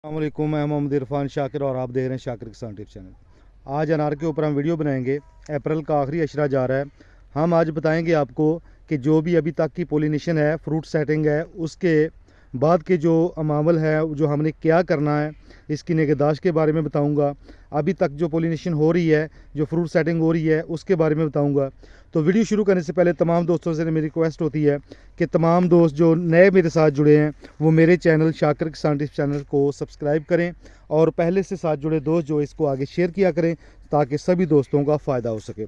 अस्सलामुअलैकुम, मैं मोहम्मद इरफान शाकिर और आप देख रहे हैं शाकिर किसान टिप्स चैनल। आज अनार के ऊपर हम वीडियो बनाएंगे। अप्रैल का आखिरी अशरा जा रहा है। हम आज बताएंगे आपको कि जो भी अभी तक की पोलिनेशन है, फ्रूट सेटिंग है, उसके बाद के जो अमावल है, जो हमने क्या करना है, इसकी निगहदाश्त के बारे में बताऊंगा। अभी तक जो पोलिनेशन हो रही है, जो फ्रूट सेटिंग हो रही है, उसके बारे में बताऊंगा। तो वीडियो शुरू करने से पहले तमाम दोस्तों से मेरी रिक्वेस्ट होती है कि तमाम दोस्त जो नए मेरे साथ जुड़े हैं वो मेरे चैनल शाकिर किसान टिप्स चैनल को सब्सक्राइब करें और पहले से साथ जुड़े दोस्त जो इसको आगे शेयर किया करें ताकि सभी दोस्तों का फ़ायदा हो सके।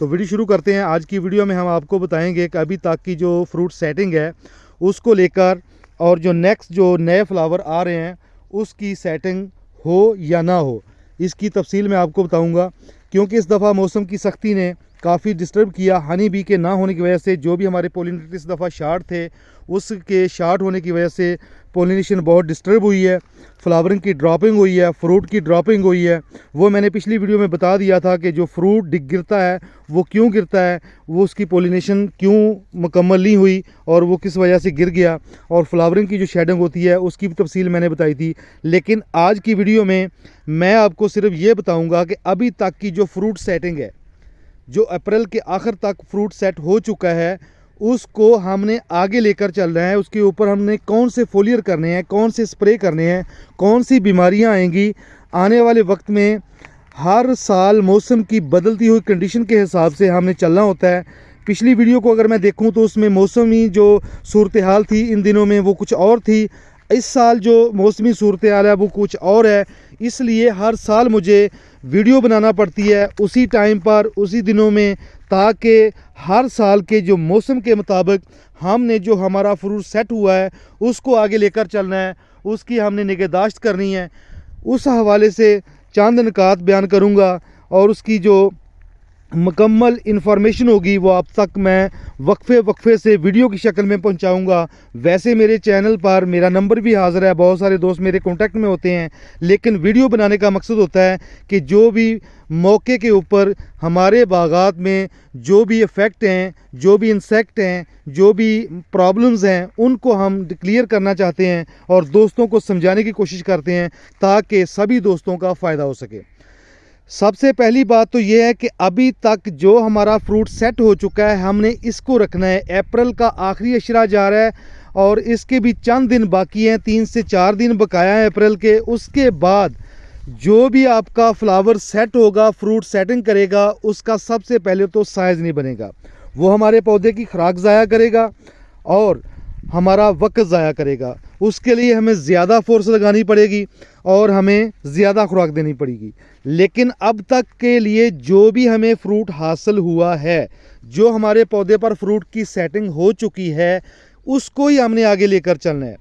तो वीडियो शुरू करते हैं। आज की वीडियो में हम आपको बताएंगे कि अभी तक की जो फ्रूट सेटिंग है उसको लेकर और जो नेक्स्ट जो नए फ्लावर आ रहे हैं उसकी सेटिंग हो या ना हो, इसकी तफसील मैं आपको बताऊंगा। क्योंकि इस दफ़ा मौसम की सख्ती ने काफ़ी डिस्टर्ब किया। हनी बी के ना होने की वजह से जो भी हमारे पोलिनेटर इस दफ़ा शार्ट थे, उसके शार्ट होने की वजह से पोलिनेशन बहुत डिस्टर्ब हुई है। फ्लावरिंग की ड्रॉपिंग हुई है, फ्रूट की ड्रॉपिंग हुई है। वो मैंने पिछली वीडियो में बता दिया था कि जो फ्रूट गिरता है वो क्यों गिरता है, वो उसकी पोलिनेशन क्यों मुकम्मल नहीं हुई और वो किस वजह से गिर गया, और फ्लावरिंग की जो शेडिंग होती है उसकी भी तफसील मैंने बताई थी। लेकिन आज की वीडियो में मैं आपको सिर्फ ये बताऊँगा कि अभी तक की जो फ्रूट सेटिंग है, जो अप्रैल के आखिर तक फ्रूट सेट हो चुका है, उसको हमने आगे लेकर चल रहे हैं। उसके ऊपर हमने कौन से फोलियर करने हैं, कौन से स्प्रे करने हैं, कौन सी बीमारियां आएंगी आने वाले वक्त में। हर साल मौसम की बदलती हुई कंडीशन के हिसाब से हमने चलना होता है। पिछली वीडियो को अगर मैं देखूं तो उसमें मौसमी जो सूरत हाल थी इन दिनों में वो कुछ और थी। इस साल जो मौसमी सूरत हाल है वो कुछ और है। इसलिए हर साल मुझे वीडियो बनाना पड़ती है उसी टाइम पर, उसी दिनों में, ताकि हर साल के जो मौसम के मुताबिक हमने जो हमारा फ्रूट सेट हुआ है उसको आगे लेकर चलना है, उसकी हमने निगहदाश्त करनी है। उस हवाले से चंद निकात बयान करूँगा और उसकी जो मुकम्मल इन्फॉर्मेशन होगी वो आप तक मैं वक्फे से वीडियो की शक्ल में पहुंचाऊंगा। वैसे मेरे चैनल पर मेरा नंबर भी हाज़िर है, बहुत सारे दोस्त मेरे कांटेक्ट में होते हैं, लेकिन वीडियो बनाने का मकसद होता है कि जो भी मौके के ऊपर हमारे बागात में जो भी इफ़ेक्ट हैं, जो भी इंसेक्ट हैं, जो भी प्रॉब्लम्स हैं, उनको हम क्लियर करना चाहते हैं और दोस्तों को समझाने की कोशिश करते हैं ताकि सभी दोस्तों का फ़ायदा हो सके। सबसे पहली बात तो ये है कि अभी तक जो हमारा फ्रूट सेट हो चुका है हमने इसको रखना है। अप्रैल का आखिरी अशरा जा रहा है और इसके भी चंद दिन बाकी हैं, 3 से 4 दिन बकाया है अप्रैल के। उसके बाद जो भी आपका फ्लावर सेट होगा, फ्रूट सेटिंग करेगा, उसका सबसे पहले तो साइज़ नहीं बनेगा। वो हमारे पौधे की खुराक ज़ाया करेगा और हमारा वक्त ज़ाया करेगा। उसके लिए हमें ज़्यादा फोर्स लगानी पड़ेगी और हमें ज़्यादा खुराक देनी पड़ेगी। लेकिन अब तक के लिए जो भी हमें फ्रूट हासिल हुआ है, जो हमारे पौधे पर फ्रूट की सेटिंग हो चुकी है, उसको ही हमने आगे लेकर चलना है।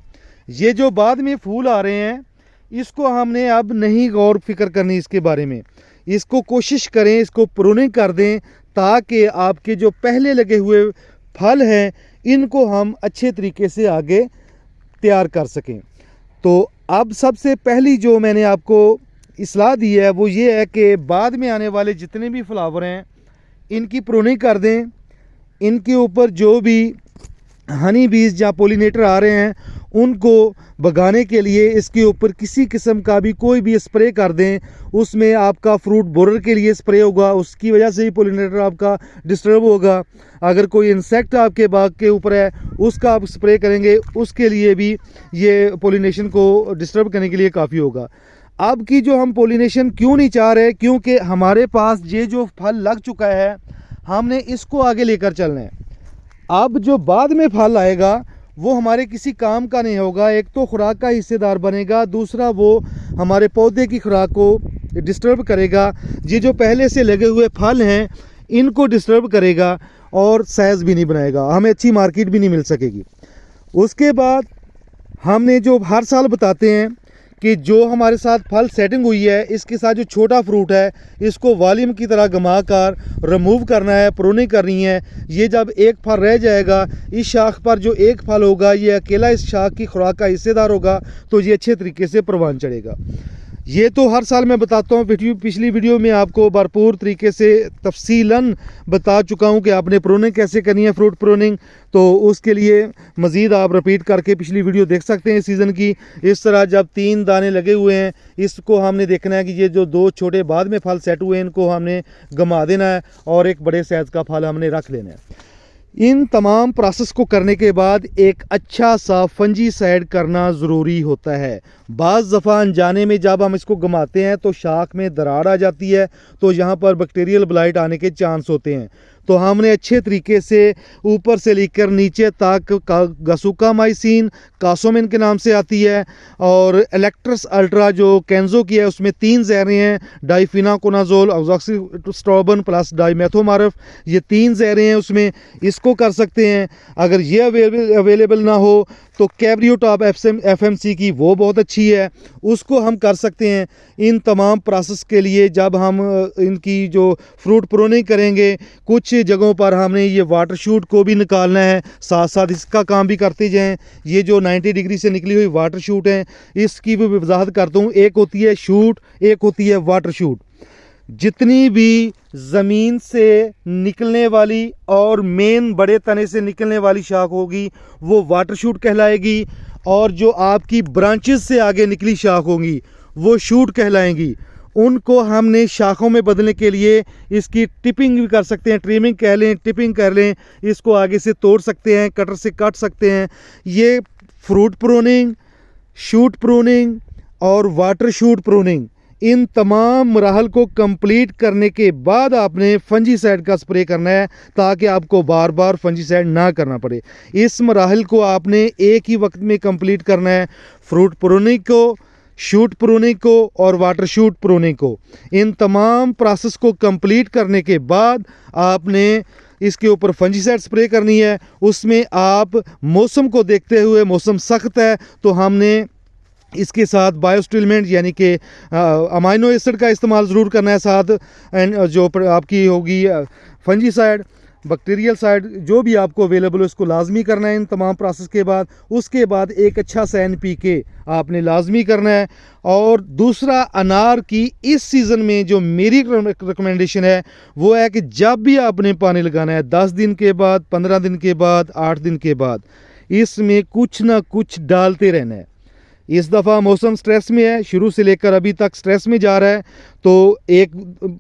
ये जो बाद में फूल आ रहे हैं इसको हमने अब नहीं गौर फिक्र करनी इसके बारे में। इसको कोशिश करें, इसको प्रूनिंग कर दें ताकि आपके जो पहले लगे हुए फल हैं इनको हम अच्छे तरीके से आगे तैयार कर सकें। तो अब सबसे पहली जो मैंने आपको इस्लाह दी है वो ये है कि बाद में आने वाले जितने भी फ्लावर हैं इनकी प्रूनिंग कर दें। इनके ऊपर जो भी हनी बीज या पोलिनेटर आ रहे हैं उनको भगाने के लिए इसके ऊपर किसी किस्म का भी कोई भी स्प्रे कर दें। उसमें आपका फ्रूट बोरर के लिए स्प्रे होगा, उसकी वजह से ही पोलिनेटर आपका डिस्टर्ब होगा। अगर कोई इंसेक्ट आपके बाग के ऊपर है उसका आप स्प्रे करेंगे, उसके लिए भी ये पोलिनेशन को डिस्टर्ब करने के लिए काफ़ी होगा। अब की जो हम पोलिनेशन क्यों नहीं चाह रहे, क्योंकि हमारे पास ये जो फल लग चुका है हमने इसको आगे लेकर चलना है। अब जो बाद में फल आएगा वो हमारे किसी काम का नहीं होगा। एक तो खुराक का हिस्सेदार बनेगा, दूसरा वो हमारे पौधे की खुराक को डिस्टर्ब करेगा। ये जो पहले से लगे हुए फल हैं इनको डिस्टर्ब करेगा और साइज़ भी नहीं बनाएगा, हमें अच्छी मार्केट भी नहीं मिल सकेगी। उसके बाद हमने जो हर साल बताते हैं कि जो हमारे साथ फल सेटिंग हुई है इसके साथ जो छोटा फ्रूट है इसको वॉल्यूम की तरह घुमा कर रिमूव करना है, प्रूनिंग करनी है। ये जब एक फल रह जाएगा, इस शाख पर जो एक फल होगा ये अकेला इस शाख की खुराक का हिस्सेदार होगा, तो ये अच्छे तरीके से परवान चढ़ेगा। ये तो हर साल मैं बताता हूँ। पिछली वीडियो में आपको भरपूर तरीके से तफसीलन बता चुका हूँ कि आपने प्रूनिंग कैसे करनी है, फ्रूट प्रूनिंग। तो उसके लिए मज़ीद आप रिपीट करके पिछली वीडियो देख सकते हैं सीज़न की। इस तरह जब 3 दाने लगे हुए हैं, इसको हमने देखना है कि ये जो 2 छोटे बाद में फल सेट हुए हैं, इनको हमने गमा देना है और एक बड़े साइज़ का फल हमने रख लेना है। इन तमाम प्रोसेस को करने के बाद एक अच्छा सा फंजीसाइड करना ज़रूरी होता है। बाज़ दफ़ा अनजाने में जब हम इसको घुमाते हैं तो शाख में दरार आ जाती है, तो यहाँ पर बैक्टीरियल ब्लाइट आने के चांस होते हैं। तो हमने अच्छे तरीके से ऊपर से लेकर नीचे तक गसुकामाइसिन, कासोमिन के नाम से आती है, और इलेक्ट्रस अल्ट्रा जो कैंजो की है उसमें 3 जहरें हैं, डाइफिनाकोनाजोल, ऑक्सीस्ट्रोबिन प्लस डाइमेथोमार्फ, ये 3 जहरें हैं उसमें। इसको कर सकते हैं। अगर ये अवेलेबल ना हो तो कैब्रियोटॉप FMC की वो बहुत अच्छी है, उसको हम कर सकते हैं। इन तमाम प्रोसेस के लिए जब हम इनकी जो फ्रूट प्रूनिंग करेंगे, कुछ जगहों पर हमने ये वाटर शूट को भी निकालना है, साथ साथ इसका काम भी करते जाएं। ये जो 90 डिग्री से निकली हुई वाटर शूट है, इसकी भी वजाहत करता हूँ। एक होती है शूट, एक होती है वाटर शूट। जितनी भी ज़मीन से निकलने वाली और मेन बड़े तने से निकलने वाली शाख होगी वो वाटर शूट कहलाएगी, और जो आपकी ब्रांचेस से आगे निकली शाख होंगी वो शूट कहलाएंगी। उनको हमने शाखों में बदलने के लिए इसकी टिपिंग भी कर सकते हैं, ट्रिमिंग कह लें, टिपिंग कर लें। इसको आगे से तोड़ सकते हैं, कटर से काट सकते हैं। ये फ्रूट प्रूनिंग, शूट प्रूनिंग और वाटर शूट प्रूनिंग, इन तमाम मराहल को कंप्लीट करने के बाद आपने फंजीसाइड का स्प्रे करना है, ताकि आपको बार बार फंजीसाइड ना करना पड़े। इस मराहल को आपने एक ही वक्त में कंप्लीट करना है, फ्रूट प्रूनिंग को, शूट प्रूनिंग को और वाटर शूट प्रूनिंग को। इन तमाम प्रोसेस को कंप्लीट करने के बाद आपने इसके ऊपर फंजीसाइड स्प्रे करनी है। उसमें आप मौसम को देखते हुए, मौसम सख्त है तो हमने इसके साथ बायोस्टिमुलेंट यानी कि अमाइनो एसिड का इस्तेमाल ज़रूर करना है साथ। एंड जो आपकी होगी फंजीसाइड, बैक्टीरियल साइड, जो भी आपको अवेलेबल हो, इसको लाजमी करना है इन तमाम प्रोसेस के बाद। उसके बाद एक अच्छा सा NPK आपने लाजमी करना है। और दूसरा, अनार की इस सीज़न में जो मेरी रिकमेंडेशन है वो है कि जब भी आपने पानी लगाना है, 10 दिन के बाद, 15 दिन के बाद, 8 दिन के बाद, इसमें कुछ ना कुछ डालते रहना है। इस दफ़ा मौसम स्ट्रेस में है, शुरू से लेकर अभी तक स्ट्रेस में जा रहा है, तो एक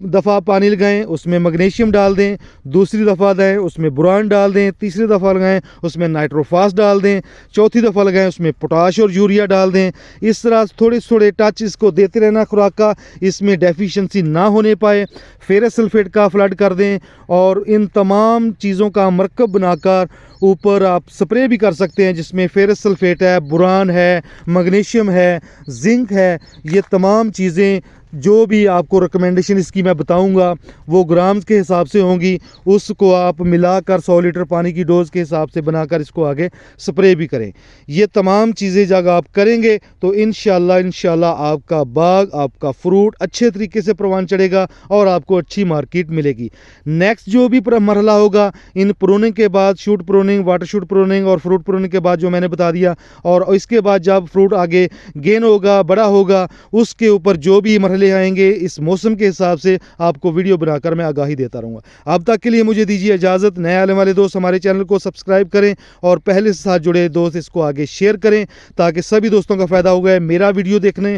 दफ़ा पानी लगाएं उसमें मैग्नीशियम डाल दें, दूसरी दफ़ा दें उसमें बोरान डाल दें, तीसरी दफ़ा लगाएं उसमें नाइट्रोफास डाल दें, चौथी दफ़ा लगाएं उसमें पोटाश और यूरिया डाल दें। इस तरह थोड़े थोड़े टच इसको देते रहना खुराक का, इसमें डेफिशिएंसी ना होने पाए। फेरस सल्फेट का फ्लड कर दें, और इन तमाम चीज़ों का मरकब बनाकर ऊपर आप स्प्रे भी कर सकते हैं, जिसमें फेरस सल्फेट है, बोरान है, मैग्नीशियम है, जिंक है। ये तमाम चीज़ें जो भी आपको रिकमेंडेशन इसकी मैं बताऊंगा वो ग्राम्स के हिसाब से होंगी, उसको आप मिलाकर 100 लीटर पानी की डोज के हिसाब से बनाकर इसको आगे स्प्रे भी करें। ये तमाम चीज़ें जब आप करेंगे तो इंशाल्लाह आपका बाग, आपका फ्रूट अच्छे तरीके से परवान चढ़ेगा और आपको अच्छी मार्केट मिलेगी। नेक्स्ट जो भी मरहला होगा इन प्रूनिंग के बाद, shoot pruning, water shoot pruning और फ्रूट प्रूनिंग के बाद जो मैंने बता दिया, और इसके बाद जब फ्रूट आगे गेन होगा, बड़ा होगा, उसके ऊपर जो भी मरहले आएंगे इस मौसम के हिसाब से आपको वीडियो बनाकर मैं आगाही देता रहूँगा। अब तक के लिए मुझे दीजिए इजाज़त। नए आने वाले दोस्त हमारे चैनल को सब्सक्राइब करें और पहले से साथ जुड़े दोस्त इसको आगे शेयर करें, ताकि सभी दोस्तों का फ़ायदा होगा। मेरा वीडियो देखने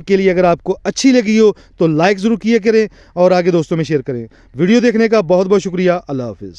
के लिए अगर आपको अच्छी लगी हो तो लाइक ज़रूर किया करें और आगे दोस्तों में शेयर करें। वीडियो देखने का बहुत बहुत शुक्रिया। अल्लाह हाफिज़।